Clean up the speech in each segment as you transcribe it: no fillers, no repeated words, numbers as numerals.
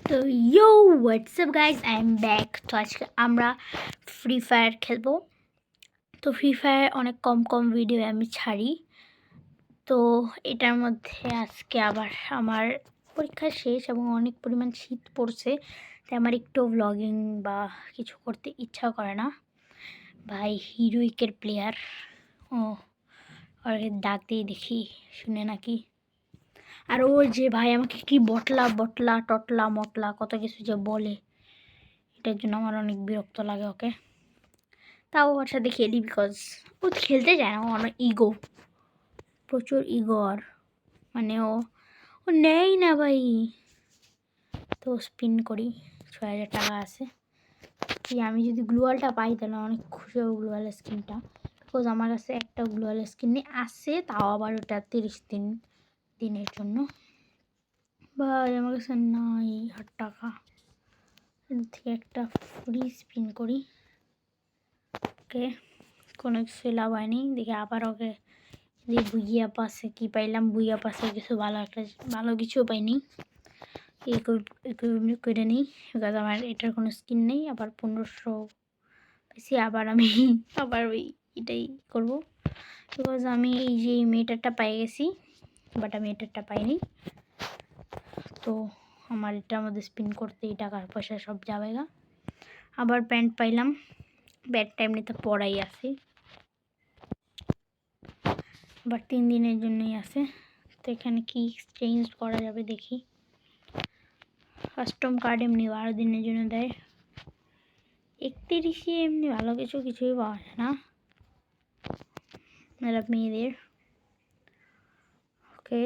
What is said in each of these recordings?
তো WhatsApp guys I am back. তো আজকে আমরা ফ্রি ফায়ার খেলবো। তো ফ্রি ফায়ার অনেক কম কম ভিডিও আমি ছাড়ি। তো এটার মধ্যে আজকে আবার আমার পরীক্ষা শেষ এবং অনেক পরিমাণ শীত পড়ছে, তাই আমার একটু ব্লগিং বা কিছু করতে ইচ্ছা করে না। ভাই হিরোইকের প্লেয়ার, ওর ডাক দিয়ে দেখি শুনে নাকি। আর ও যে ভাই আমাকে কি বটলা বটলা টটলা মটলা কত কিছু যে বলে, এটার জন্য আমার অনেক বিরক্ত লাগে ওকে। তাও ওর সাথে খেলি বিকজ ও তো খেলতে চায় না, ও অনেক ইগো, প্রচুর ইগো। আর মানে ও নেই না ভাই। তো স্পিন করি, ৬,০০০ টাকা আছে। আমি যদি গ্লুয়ালটা পাই তাহলে অনেক খুশি হবো, গ্লুয়াল স্কিনটা। বিকজ আমার কাছে একটা গ্লুয়াল স্কিন আছে, তাও আবার ওটা 30 দিনের জন্য। ভাই আমার কাছে নাই 8 টাকা। এর থেকে একটা ফ্রি স্পিন করি। ওকে, কোনো কিছু লাভ হয়নি, দেখে আবার ওকে দিয়ে বুইয়া পাশে কী পাইলাম, বুইয়া পাশে কিছু ভালো কিছু পাইনি। এই করে নিই বিকজ আমার এটার কোনো স্কিন নেই। আবার 1500 পাইছি, আবার আমি আবার এটাই করবো বিকজ আমি এই যে মেটারটা পাই গেছি, বাট আমি এটারটা পাইনি। তো আমার এটার মধ্যে স্পিন করতেই টাকার পয়সা সব যাবে গা। আবার প্যান্ট পাইলাম, ব্যাটটা এমনিতে পরাই আছে, আবার 3 দিনের জন্যই আছে। তো এখানে কি এক্সচেঞ্জ করা যাবে দেখি। কাস্টম কার্ড এমনি 12 দিনের জন্য দেয়, 31 এমনি ভালো কিছুই পাওয়া যায় না মেয়েরা মেয়েদের। ওকে,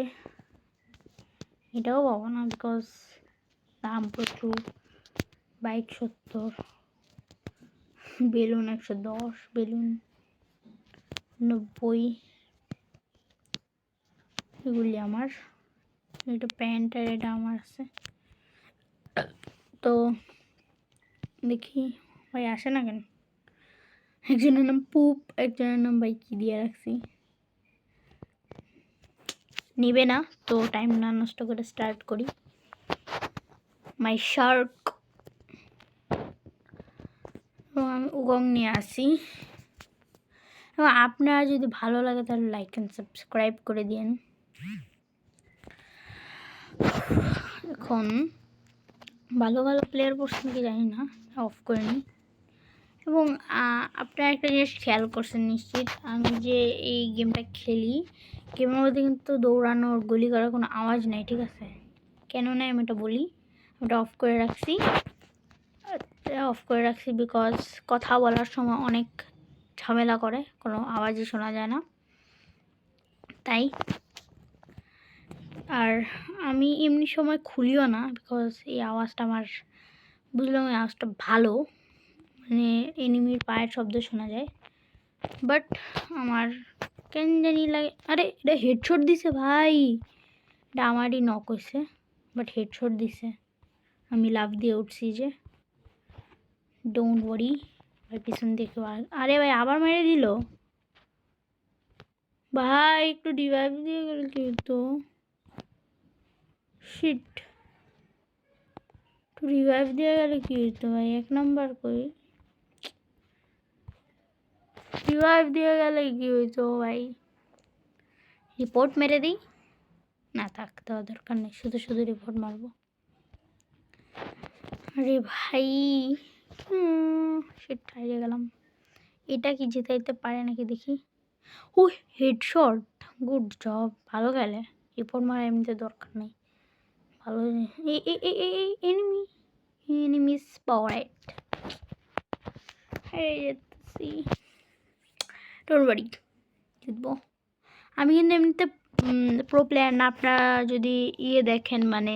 এটাও পাবো না বিকজ দাম প্রচুর। বাইক 70, বেলুন 110, বেলুন 90, এগুলি আমার। এটা প্যান্ট আর এটা আমার আছে। তো দেখি ভাই আসে না কেন। একজনের নাম পুপ, একজনের নাম ভাই কী দিয়ে রাখছি, নিবে না। তো টাইম না নষ্ট করে স্টার্ট করি। মাই শার্ক, এবং আমি উগং নিয়ে আসি। এবং আপনারা যদি ভালো লাগে তাহলে লাইক অ্যান্ড সাবস্ক্রাইব করে দিন। এখন ভালো প্লেয়ার পড়ছেন কি জানি না, অফ করে নিই। এবং আপনারা একটা জিনিস খেয়াল করছেন নিশ্চিত, আমি যে এই গেমটা খেলি, গেমের মধ্যে কিন্তু দৌড়ানোর গুলি করার কোনো আওয়াজ নাই, ঠিক আছে? কেন নাই আমি এটা বলি। ওটা অফ করে রাখছি বিকজ কথা বলার সময় অনেক ঝামেলা করে, কোনো আওয়াজই শোনা যায় না তাই। আর আমি এমনি সময় খুলিও না বিকজ এই আওয়াজটা আমার, বুঝলাম এই আওয়াজটা ভালো, মানে এনিমির পায়ের শব্দ শোনা যায়। বাট আমার কেন জানি লাগে, আরে এটা হেডশট দিছে ভাই, এটা আমারই নক হয়েছে, বাট হেডশট দিছে। আমি লাভ দিয়ে উঠছি যে, ডোন্ট ওয়ারি। ভাই পিছন থেকে আরে ভাই আবার মেরে দিল ভাই, একটু রিভাইভ দিয়ে গেল কি তো, শিট, একটু রিভাইভ দিয়ে গেলে কি হইতো ভাই, 1 নাম্বার কই, রিভাইভ দিয়ে গেলে কি হইতো ভাই। রিপোর্ট মেরে দিই না, থাক দেওয়া দরকার নেই, শুধু রিপোর্ট মারবো। আরে ভাই শিট, হারিয়ে গেলাম। এটা কি জেতাইতে পারে নাকি দেখি। ও হেডশট, গুড জব, ভালো গেলে। রিপোর্ট মারা এমনিতে দরকার নেই, ভালো। এনিমিস পাওয়ার যেতেছি, ডোন্ট ওয়ারি, জিতবো। আমি কিন্তু এমনিতে প্রো প্লেয়ার না। আপনারা যদি দেখেন, মানে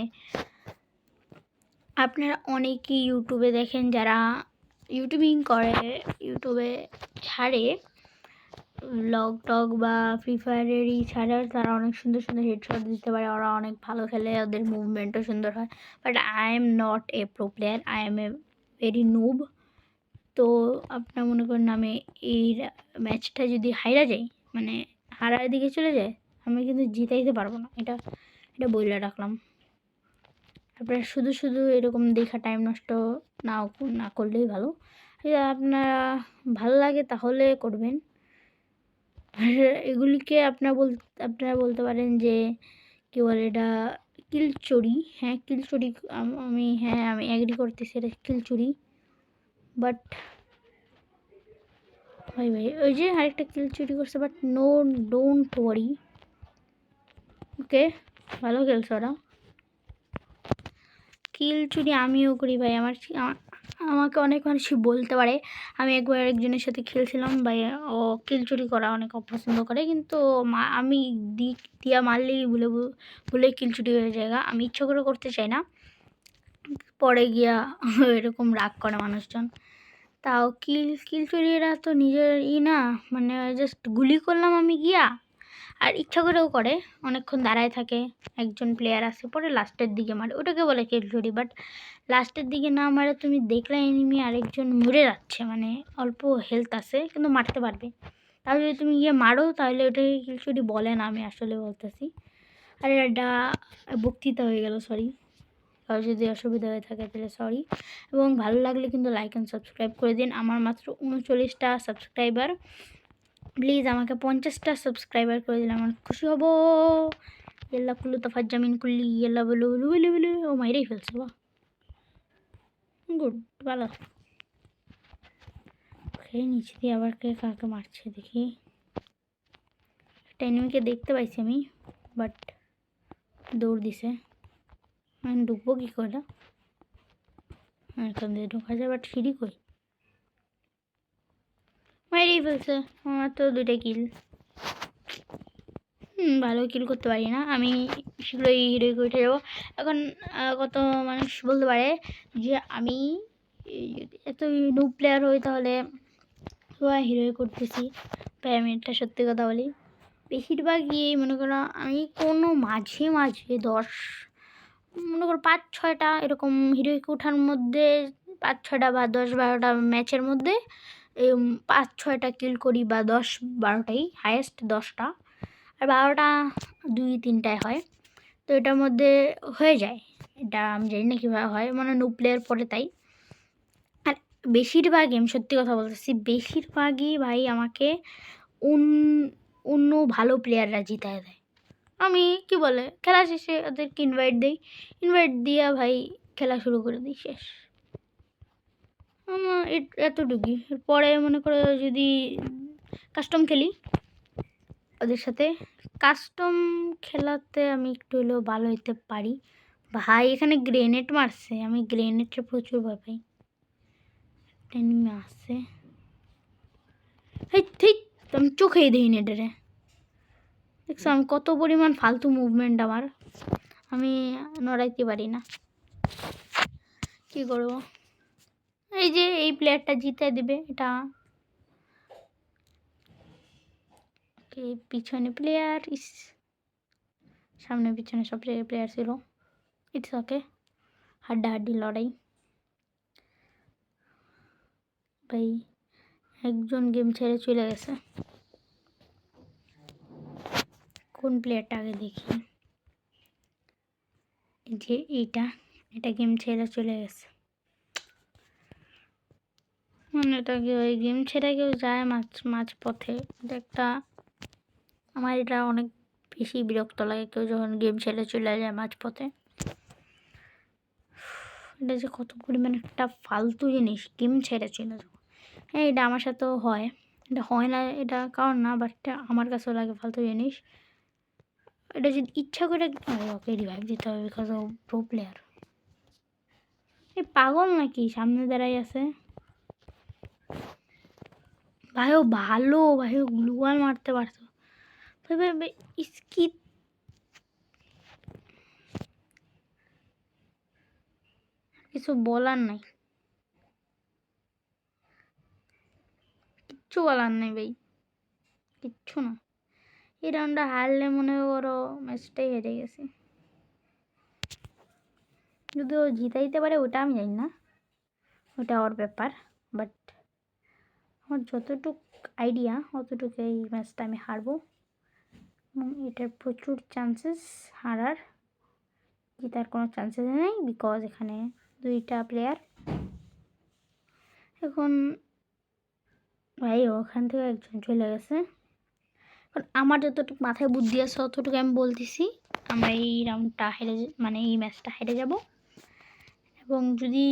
আপনারা অনেকেই ইউটিউবে দেখেন যারা ইউটিউবিং করে, ইউটিউবে ছাড়ে ব্লগ টগ বা ফ্রি ফায়ারেরই ছাড়ে, তারা অনেক সুন্দর হেডশট দিতে পারে, ওরা অনেক ভালো খেলে, ওদের মুভমেন্টও সুন্দর হয়। But I am not a pro player, I M a very noob. তো আপনার মনে করেন আমি এই ম্যাচটা যদি হাইরা যাই, মানে হারার দিকে চলে যায়, আমি কিন্তু জিতাইতে পারবো না, এটা বইলে রাখলাম। আপনারা শুধু শুধু এরকম দেখা টাইম নষ্ট না করলেই ভালো। আপনারা ভালো লাগে তাহলে করবেন। আর এগুলিকে আপনারা বলতে পারেন যে কী বলে এটা কিলচুরি। হ্যাঁ কিলচুরি, আমি অ্যাগ্রি করতেছি এটা কিলচুরি। বাট ভাই ওই যে আরেকটা কিল চুরি করছে, বাট ডোন্ট ওয়ারি, ওকে ভালো খেলছে ওরা। কিল চুরি আমিও করি ভাই, আমাকে অনেক মানুষই বলতে পারে। আমি একবার একজনের সাথে খেলছিলাম ভাই, ও কিল চুরি করা অনেক অপছন্দ করে, কিন্তু আমি দিয়া মারলেই ভুলে কিল চুরি হয়ে যায়। আমি ইচ্ছা করে করতে চাই না, পরে গিয়া এরকম রাগ করে মানুষজন। তাও কিল চুরিরা তো নিজের না, মানে জাস্ট গুলি করলাম আমি গিয়া, আর ইচ্ছা করেও করে, অনেকক্ষণ দাঁড়ায় থাকে, একজন প্লেয়ার আসে পরে লাস্টের দিকে মারে, ওটাকে বলে কিল চুরি। বাট লাস্টের দিকে না মারে তুমি দেখলে এনিমি আরেকজন মরে যাচ্ছে, মানে অল্প হেলথ আছে কিন্তু মারতে পারবে, তাহলে যদি তুমি গিয়ে মারো তাহলে ওটাকে কিল চুরি বলে না, আমি আসলে বলতেছি। আর এটা বক্তৃতা হয়ে গেল, সরি। আর যদি অসুবিধা হয়ে থাকে তাহলে সরি। এবং ভালো লাগলে কিন্তু লাইক অ্যান্ড সাবস্ক্রাইব করে দিন। আমার মাত্র 39টা সাবস্ক্রাইবার, প্লিজ আমাকে 50টা সাবস্ক্রাইবার করে দিলে আমার খুশি হব। এল্লা কুল্লু তফাত জামিন কুল্লি এল্লা বলু বলু বলু বলু, ও মাইরেই ফেলছে, বা গুড, ভালো। খেয়ে নিচে দিয়ে আবার কাকে মারছে দেখি। একটা এনিমিকে দেখতে পাইছি আমি, বাট দৌড় দিছে, আমি ঢুকবো কী করে? এখান দিয়ে ঢোকা যায়, বাট সিঁড়ি কই? মাইরেই ফেলছে, আমার তো 2টা কিল। ভালো কিল করতে পারি না আমি, শীঘ্রই হিরোইক উঠে যাবো। এখন কত মানুষ বলতে পারে যে আমি এত নিউ প্লেয়ার হই তাহলে হিরোই করতেছি। তাই আমি এটা সত্যি কথা বলি, বেশিরভাগই মনে করো আমি কোনো মাঝে 5-6টা এরকম হিরোইক ওঠার মধ্যে, 5-6টা বা 10-12টা ম্যাচের মধ্যে 5-6টা কিল করি, বা 10-12টাই, হায়েস্ট 10টা, আর 12টা 2-3টায় হয়। তো এটার মধ্যে হয়ে যায়, এটা আমি জানি না কীভাবে হয়, মানে নো প্লেয়ার পরে তাই। আর বেশিরভাগই, আমি সত্যি কথা বলতেছি, বেশিরভাগই ভাই আমাকে অন্য ভালো প্লেয়াররা জিতায় দেয়। আমি কি বলে খেলা শেষে ওদেরকে ইনভাইট দিয়া ভাই খেলা শুরু করে দিই, শেষ। আমার এতটুকুই। পরে মনে করো যদি কাস্টম খেলি ওদের সাথে, কাস্টম খেলাতে আমি একটু হলেও ভালো হইতে পারি। ভাই এখানে গ্রেনেড মারছে, আমি গ্রেনেডে প্রচুর ভয় পাই। এনিমি আসছে, ঠিক আমি চোখেই দিইনি এটারে। দেখছো আমি কত পরিমাণ ফালতু মুভমেন্ট আমার, আমি নড়াইতে পারি না, কি করব? এই যে এই প্লেয়ারটা জিতে দিবে, এটা পিছনে প্লেয়ার, সামনে পিছনে সব জায়গায় প্লেয়ার ছিল। ইটস ওকে, হাড্ডাহাড্ডি লড়াই। ভাই একজন গেম ছেড়ে চলে গেছে, কোন প্লেয়ারটা আগে দেখি। যে এটা গেম ছেড়ে চলে গেছে, মানে এটা ওই গেম ছেড়ে কেউ যায় মাঝ পথে, এটা একটা, আমার এটা অনেক বেশি বিরক্ত লাগে কেউ যখন গেম ছেড়ে চলে যায় মাঝপথে। এটা যে কত পরিমাণ একটা ফালতু জিনিস, গেম ছেড়ে চলে যাবো। হ্যাঁ এটা আমার সাথেও হয়, এটা হয় না এটা কারণ না, বাট আমার কাছেও লাগে ফালতু জিনিস। এটা যদি ইচ্ছা করে ওকে রিভাইভ দিতে হবে, বিকজ ও প্রো প্লেয়ার। এই পাগল নাকি সামনে দাঁড়াই আছে? ভাইও ভালো, ভাইও গ্লুয়াল মারতে পারতো। ভাই স্কিপ, কিছু বলার নাই, কিচ্ছু বলার নেই ভাই, কিচ্ছু না। এই রাউন্ডটা হারলে মনে করো ম্যাচটাই হেরে গেছি। যদি ও জিতাইতে পারে ওটা আমি জানি না, ওটা ওর ব্যাপার, বাট আমার যতটুক আইডিয়া অতটুকু এই ম্যাচটা আমি হারবো, এবং এটার প্রচুর চান্সেস হারার। জেতার কোনো চান্সেস নেই, বিকজ এখানে 2টা প্লেয়ার। এখন ভাই ওখান থেকে একজন চলে গেছে। এখন আমার যতটুকু মাথায় বুদ্ধি আছে ততটুকু আমি বলতেছি, আমরা এই রাউন্ডটা হেরে মানে এই ম্যাচটা হেরে যাব, এবং যদি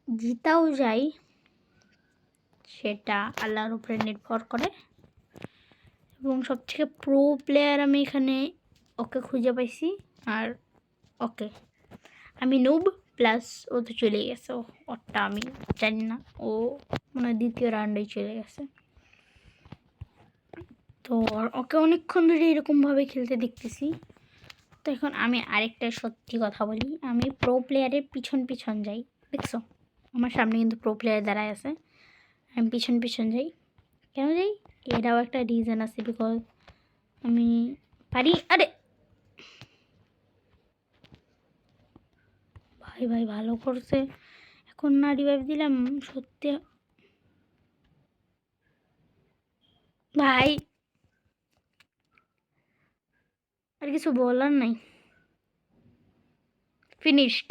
জিতাও যাই সেটা আল্লাহর উপরে নির্ভর করে। এবং সবথেকে প্রো প্লেয়ার আমি এখানে ওকে খুঁজে পাইছি, আর ওকে আমি নুব প্লাস ও তো চলে গেছে, ওরটা আমি জানি না, ও মানে 2য় রাউন্ডেই চলে গেছে। তো ওকে অনেকক্ষণ ধরে এরকমভাবে খেলতে দেখতেছি। তো এখন আমি আরেকটা সত্যি কথা বলি, আমি প্রো প্লেয়ারের পিছন পিছন যাই। দেখছো আমার সামনে কিন্তু প্রো প্লেয়ার দাঁড়ায় আছে, আমি পিছন পিছন যাই। কেন যাই এটাও একটা রিজন আছে, বিকজ আমি পারি। আরে ভাই ভাই ভালো করছে, এখন না রিভাইভ দিলাম সত্যি ভাই, আর কিছু বলার নাই। ফিনিশড।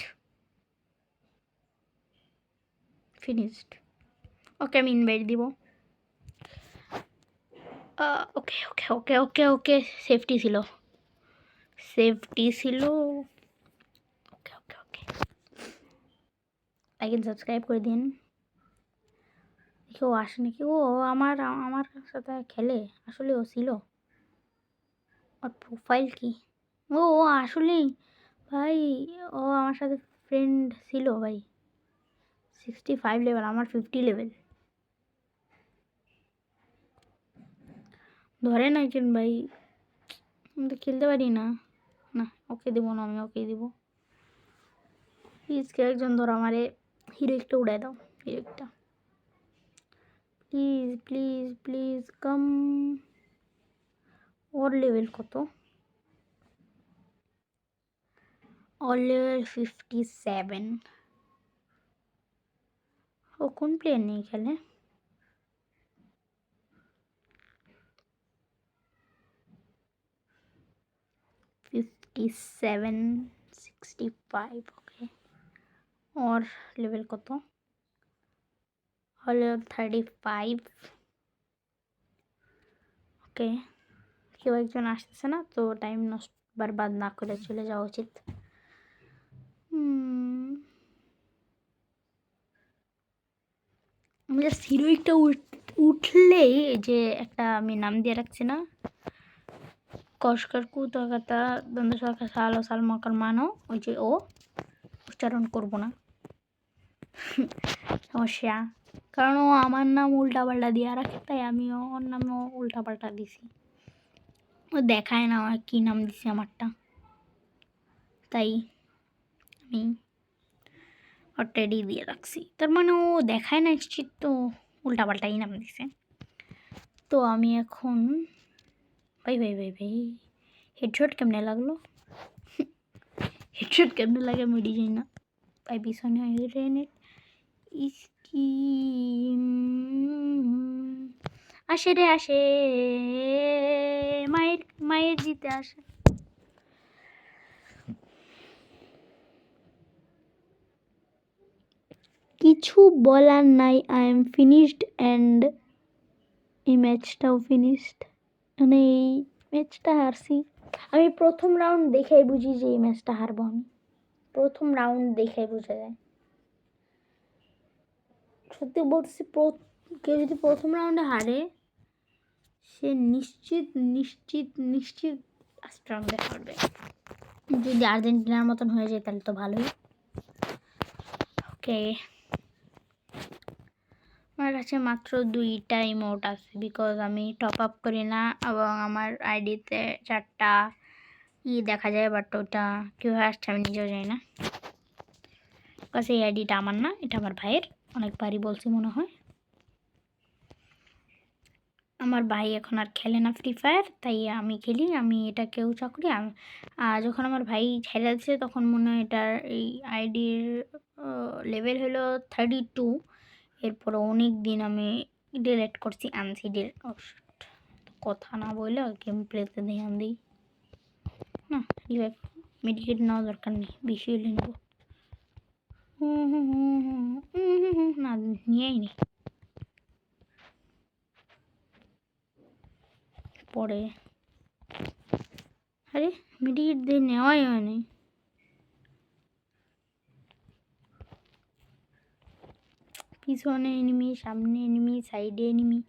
ওকে আমি ইনভাইট দিব। ওকে ওকে ওকে ওকে ওকে সেফটি ছিল। ওকে ওকে ওকে, লাইক এন্ড সাবস্ক্রাইব করে দিন। কেউ আসে নাকি? ও আমার আমার সাথে খেলে আসলে, ও ছিল। ওর প্রোফাইল কি? ও ও আসলেই ভাই, ও আমার সাথে ফ্রেন্ড ছিল ভাই। 65 লেভেল, আমার 50 লেভেল। ধরে না কেন ভাই, আমি তো খেলতে পারি না। না ওকে দেবো না, আমি ওকে দিব। প্লিজ কেউ একজন ধরো আমারে হিরো একটা উড়াই দাও, হিরো একটা, প্লিজ প্লিজ প্লিজ কাম। ওর লেভেল কত? ওর লেভেল 57। ও কোন প্লেয়ার নিয়ে খেলে? $57, 65। ওকে, ওর লেভেল কত? ওর লেভেল 35। ওকে, কেউ একজন আসতেছে না, তো টাইম নষ্ট বরবাদ না করে চলে যাওয়া উচিত। আমি জাস্ট হিরোইকটা উঠলেই, যে একটা আমি নাম দিয়ে রাখছি না, কস্কর কুতাকাতা দ্বন্দ্ব সরকার সাল ও সালমাকার মানো, ওই যে ও উচ্চারণ করবো না, সমস্যা। কারণ ও আমার নাম উল্টাপাল্টা দিয়ে রাখে, তাই আমিও ওর নামও উল্টাপাল্টা দিছি। ও দেখায় না আমার কী নাম দিছে আমারটা, তাই আমি অলরেডি দিয়ে রাখছি। তার মানে ও দেখায় না, নিশ্চিত তো উল্টাপাল্টাই নাম দিছে। তো আমি এখন ভাই ভাই ভাই ভাই হেডশট কেমনে লাগলো? হেডশট কেমনে লাগে আমি ডিজাইন না ভাই, পিছনে গ্রেনেড স্কিম আসে রে আসে, মায়ের মায়ের জিতে আসে। কিছু বলার নাই, আই এম ফিনিশড অ্যান্ড এই ম্যাচটাও ফিনিশড, মানে এই ম্যাচটা হারছি। আমি প্রথম রাউন্ড দেখেই বুঝি যে এই ম্যাচটা হারবো। আমি প্রথম রাউন্ড দেখেই বোঝা যায়, সত্যি বলছি। কেউ যদি প্রথম রাউন্ডে হারে, সে নিশ্চিত নিশ্চিত নিশ্চিত লাস্ট রাউন্ডে হারবে। যদি আর্জেন্টিনার মতন হয়ে যায় তাহলে তো ভালোই। ওকে, আমার কাছে মাত্র 2টা ইমোট আছে, বিকজ আমি টপ আপ করি না, এবং আমার আইডিতে 4টা দেখা যায়, বাট ওটা কীভাবে আসছে আমি নিজেও জানি না। কাছে এই আইডিটা আমার না, এটা আমার ভাইয়ের, অনেকবারই বলছি মনে হয়। আমার ভাই এখন আর খেলে না ফ্রি ফায়ার, তাই আমি খেলি। আমি এটা কেউ চাকরি যখন আমার ভাই ছেড়ে দিচ্ছে, তখন মনে হয় এটার এই আইডির লেভেল হলো 32। এরপরে অনেক দিন আমি ডিলেট করছি, আনছি কথা না বললে গেম প্লেতে ধ্যান দিই না। রিভাইভ মেডিকেট নেওয়া দরকার নেই, বেশি হলে নেব। না নিয়েই নি, পরে। আরে মেডিকেট দিয়ে নেওয়াই হয়নি। পিছনে এনিমি, সামনে এনিমি, সাইডে এনিমি,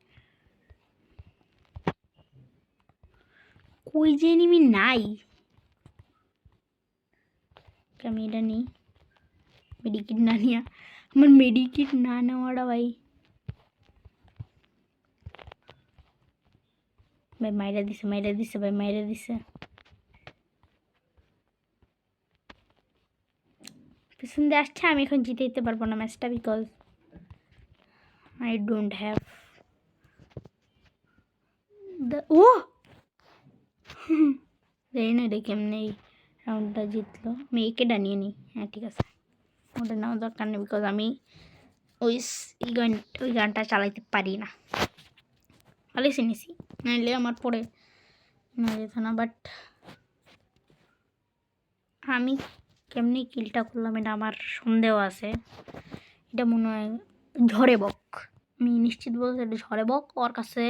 কই যে এনিমি নাই। আমি এটা নিই, মেডিকেট না নিয়ে, আমার মেডিকেট না নেওয়াটা ভাই ভাই মাইরা দিছে ভাই, মাইরা দিছে। পিছন দিয়ে আসছে, আমি এখন জিতে দিতে পারবো না ম্যাচটা, because I don't have the ও জানি না এটা কেমনে এই রাউন্ডটা জিতলো। আমি একে ডানিয়ে নিই, হ্যাঁ ঠিক আছে, ওটা নেওয়া দরকার নেই, বিকজ আমি ওই গানটা চালাইতে পারি না। পালিয়েছি নিছি, নাইলে আমার পরে না যেত না। বাট আমি কেমনি কিলটা করলাম এটা আমার সন্দেহ আছে। এটা মনে হয় ঝড়ে বক, আমি নিশ্চিত বলছি এটা ঝড়ে বক। ওর কাছে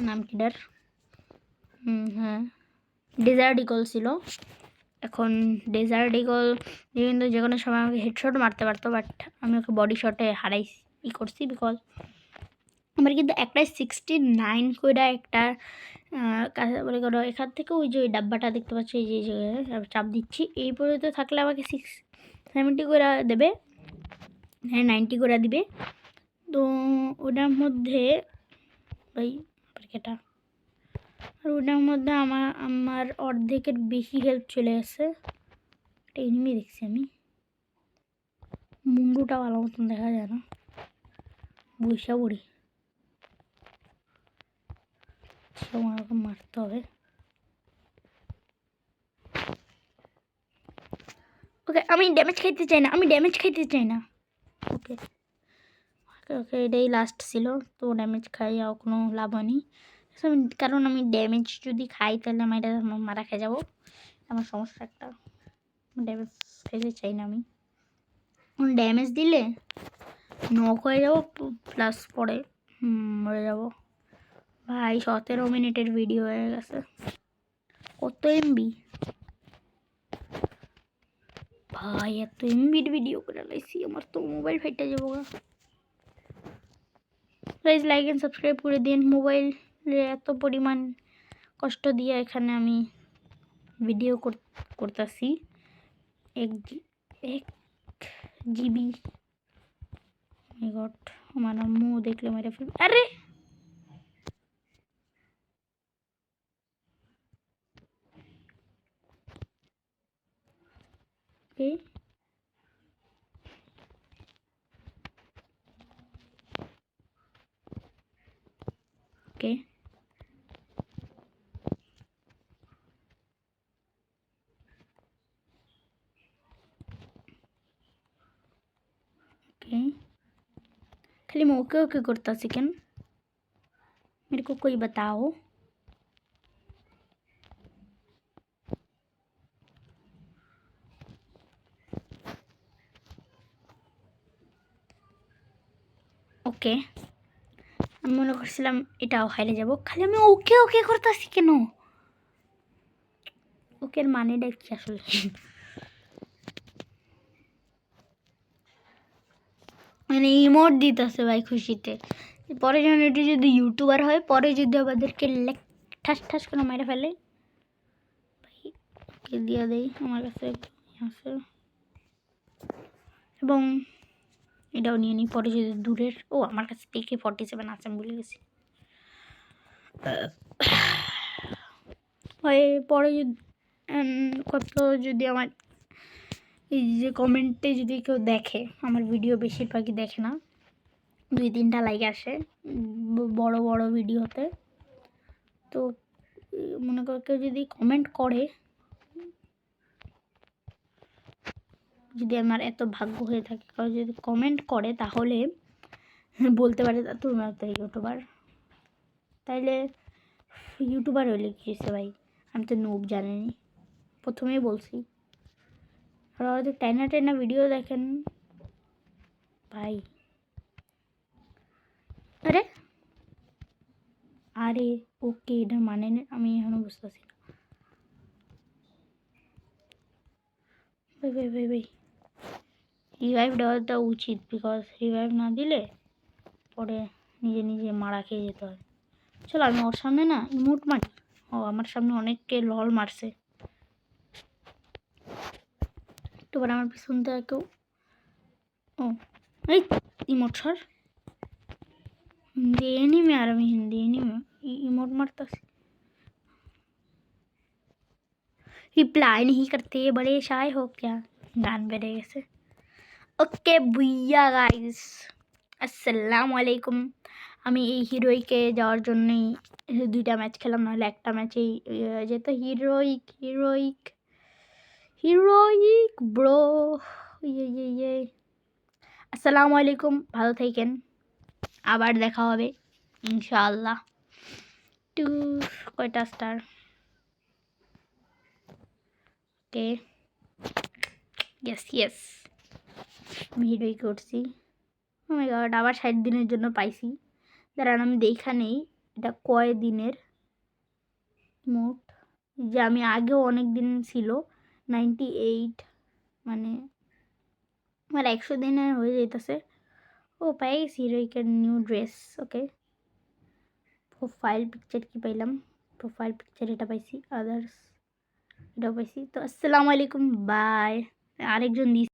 নাম কিডার, হ্যাঁ ডেজার্ট ইগল ছিল। এখন ডেজার্ট ইগল কিন্তু যে কোনো সময় আমাকে হেডশট মারতে পারতো, বাট আমি ওকে বডি শটে করছি, বিকজ আমার কিন্তু একটাই 69 করে একটা কাছে বলে করো। এখান থেকে ওই যে ওই ডাব্বাটা দেখতে পাচ্ছি, এই যে জায়গায় চাপ দিচ্ছি, এই পর্যন্ত থাকলে আমাকে 70 করে দেবে, হ্যাঁ 90 করে দিবে। তো ওটার মধ্যে ভাই এটা, আর ওটার মধ্যে আমার অর্ধেকের বেশি হেল্প চলে গেছে। একটা এনিমি দেখছি আমি, মুন্ডুটা ভালো মতন দেখা যায় না, বৈশা পড়ি, আমাকে মারতে হবে। ওকে আমি ড্যামেজ খাইতে চাই না, ওকে ওকে ওকে এটাই লাস্ট ছিল। তো ড্যামেজ খাই আর কোনো লাভ হয়নি, কারণ আমি ড্যামেজ যদি খাই তাহলে আমি এটা মারা খেয়ে যাবো। আমার সমস্যা একটা, ড্যামেজ খাইতে চাই না আমি। ড্যামেজ দিলে নক হয়ে যাবো, প্লাস পরে মরে যাবো। ভাই 17 মিনিটের ভিডিও হয়ে গেছে, কত এমবি ভাই, এত এমবির ভিডিও করে লাইছি, আমার তো মোবাইল ফাইটা যাবো। প্লিজ লাইক এন্ড সাবস্ক্রাইব করে দিন। মোবাইলে এত পরিমাণ কষ্ট দিয়ে এখানে আমি ভিডিও করতেছি, 1 জিবি। গড, আমার আম্মু দেখলে মেরে ফেলবে। আরে ওকে ओके, खाली मैं ओके ओके करता चिकन, मेरे को कोई बताओ। ওকে আমি মনে করছিলাম এটাও হাইলে যাব, খালি আমি ওকে ওকে করতেছি কেন? ওকের মানেটা কি আসলে? মানে ইমোট দিতেছে ভাই খুশিতে, পরে যখন এটি যদি ইউটিউবার হয়, পরে যদি আমাদেরকে ঠাস ঠাস করে মেরে ফেলে, ভাই ওকে দিয়ে দেই আমার কাছে আছে। এবং এটাও নিয়ে নিই, পরে যদি দূরের, ও আমার কাছে AK-47 আছে, আমি ভুলে গেছি। ভাই পরে কত যদি আমার এই যে কমেন্টে যদি কেউ দেখে, আমার ভিডিও বেশিরভাগই দেখে না, 2-3টা লাইক আসে বড় বড় ভিডিওতে। তো মনে করো কেউ যদি কমেন্ট করে, যদি আমার এত ভাগ্য হয়ে থাকে কেউ যদি কমেন্ট করে, তাহলে বলতে পারে তুমি তো ইউটিউবার। তাইলে ইউটিউবার হইলে কি হয়েছে ভাই, আমি তো নুব জানিনি। প্রথমেই বলছি। আর হয়তো টাইনা টাইনা ভিডিও দেখেন ভাই। আরে আরে ওকে, এটা মানে আমি এখনো বুঝতেছি না। ভাই ভাই ভাই ভাই, রিভাইভ দেওয়াটা উচিত, বিকজ রিভাইভ না দিলে পরে নিজে নিজে মারা খেয়ে যেতে হয়। চলো আমি ওর সামনে না ইমোট মারি। ও আমার সামনে অনেককে লল মারছে। একটুবার আমার পিছন থেকে কেউ, ও এই ইমোট সর। हिंदी एनिमे আর আমি হিন্দি এনিমে ইমোট মারতাছি। रिप्लाई नहीं करते, बड़े शाय हो क्या? গান বেড়ে গেছে। ওকে বুইয়া গাইস, আসসালামু আলাইকুম। আমি এই হিরোইকে যাওয়ার জন্যই 2টা ম্যাচ খেলাম, নাহলে একটা ম্যাচেই যেত। Heroic heroic heroic bro. ইয়ে আসসালামু আলাইকুম, ভালো থাকেন, আবার দেখা হবে ইনশাআল্লাহ। টু কয়টা স্টার? ওকে ইয়েস আমি হিরোই করছি। ও মাই গড, আবার 60 দিনের জন্য পাইছি। দাঁড়ান আমি দেখা নেই এটা কয় দিনের মোট। যে আমি আগেও অনেক দিন ছিল 98, মানে আমার 100 দিনের হয়ে যেতেছে। ও পাই গেছি হিরোইকের নিউ ড্রেস। ওকে, প্রোফাইল পিকচার কি পাইলাম? প্রোফাইল পিকচার এটা পাইছি, আদার্স এটাও পাইছি। তো আসসালামু আলাইকুম, বাই। আরেকজন দিয়েছে।